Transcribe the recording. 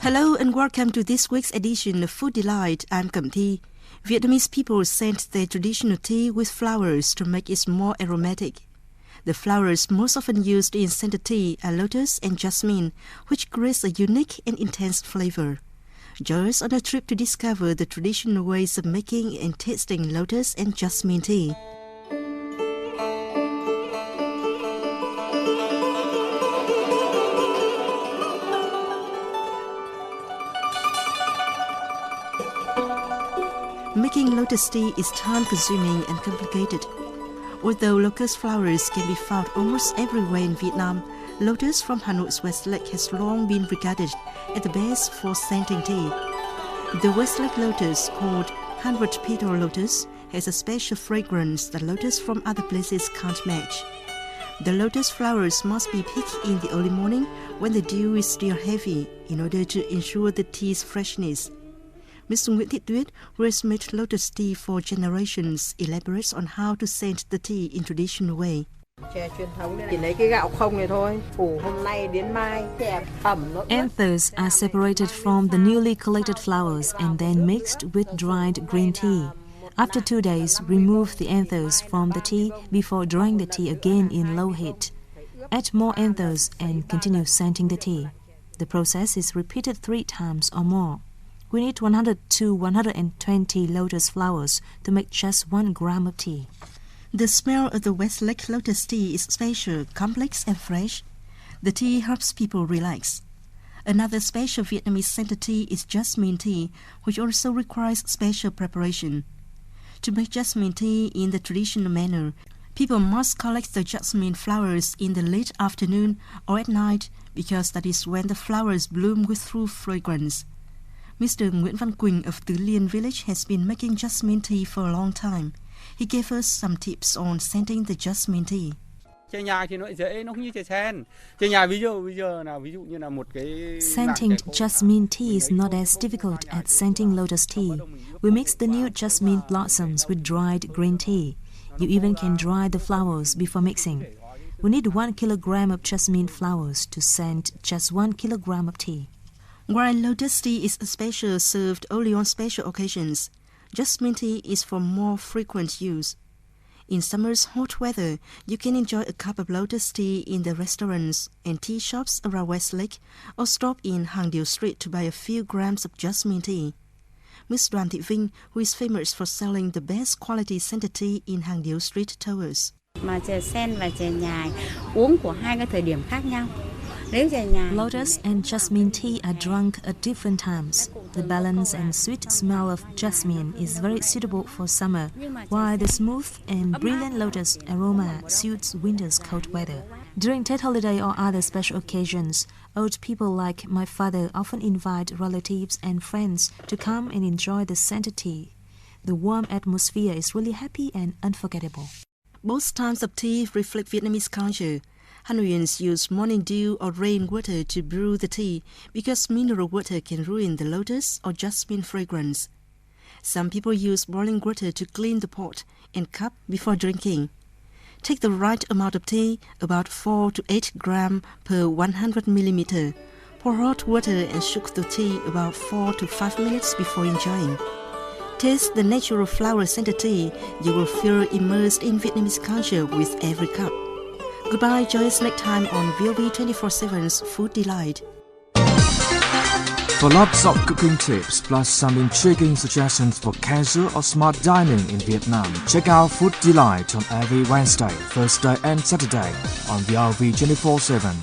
Hello and welcome to this week's edition of Food Delight. I'm Cẩm Thi. Vietnamese people scent their traditional tea with flowers to make it more aromatic. The flowers most often used in scented tea are lotus and jasmine, which creates a unique and intense flavor. Join us on a trip to discover the traditional ways of making and tasting lotus and jasmine tea. Making lotus tea is time-consuming and complicated. Although locust flowers can be found almost everywhere in Vietnam, lotus from Hanoi's West Lake has long been regarded as the best for scenting tea. The West Lake lotus, called 100-petal lotus, has a special fragrance that lotus from other places can't match. The lotus flowers must be picked in the early morning when the dew is still heavy in order to ensure the tea's freshness. Ms. Nguyễn Thị Tuyết, who has made lotus tea for generations, elaborates on how to scent the tea in traditional way. Anthers are separated from the newly collected flowers and then mixed with dried green tea. After 2 days, remove the anthers from the tea before drying the tea again in low heat. Add more anthers and continue scenting the tea. The process is repeated 3 times or more. We need 100 to 120 lotus flowers to make just 1 gram of tea. The smell of the West Lake lotus tea is special, complex and fresh. The tea helps people relax. Another special Vietnamese scented tea is jasmine tea, which also requires special preparation. To make jasmine tea in the traditional manner, people must collect the jasmine flowers in the late afternoon or at night because that is when the flowers bloom with full fragrance. Mr. Nguyễn Văn Quỳnh of Tứ Liên village has been making jasmine tea for a long time. He gave us some tips on scenting the jasmine tea. Scenting jasmine tea is not as difficult as scenting lotus tea. We mix the new jasmine blossoms with dried green tea. You even can dry the flowers before mixing. We need 1 kilogram of jasmine flowers to scent just 1 kilogram of tea. While lotus tea is especially served only on special occasions, jasmine tea is for more frequent use. In summer's hot weather, you can enjoy a cup of lotus tea in the restaurants and tea shops around West Lake or stop in Hàng Điếu Street to buy a few grams of jasmine tea. Ms. Đoàn Thị Vinh, who is famous for selling the best quality scented tea in Hàng Điếu Street, told us. Mà chè sen và chè nhài uống của 2 cái thời điểm khác nhau. Lotus and jasmine tea are drunk at different times. The balance and sweet smell of jasmine is very suitable for summer, while the smooth and brilliant lotus aroma suits winter's cold weather. During Tết holiday or other special occasions, old people like my father often invite relatives and friends to come and enjoy the scented tea. The warm atmosphere is really happy and unforgettable. Both types of tea reflect Vietnamese culture. Hanoians use morning dew or rain water to brew the tea because mineral water can ruin the lotus or jasmine fragrance. Some people use boiling water to clean the pot and cup before drinking. Take the right amount of tea, about 4 to 8 grams per 100 milliliter. Pour hot water and shake the tea about 4 to 5 minutes before enjoying. Taste the natural flower scented tea. You will feel immersed in Vietnamese culture with every cup. Goodbye, join us next time on VOV 24/7's Food Delight. For lots of cooking tips plus some intriguing suggestions for casual or smart dining in Vietnam, check out Food Delight on every Wednesday, Thursday and Saturday on VOV 24/7.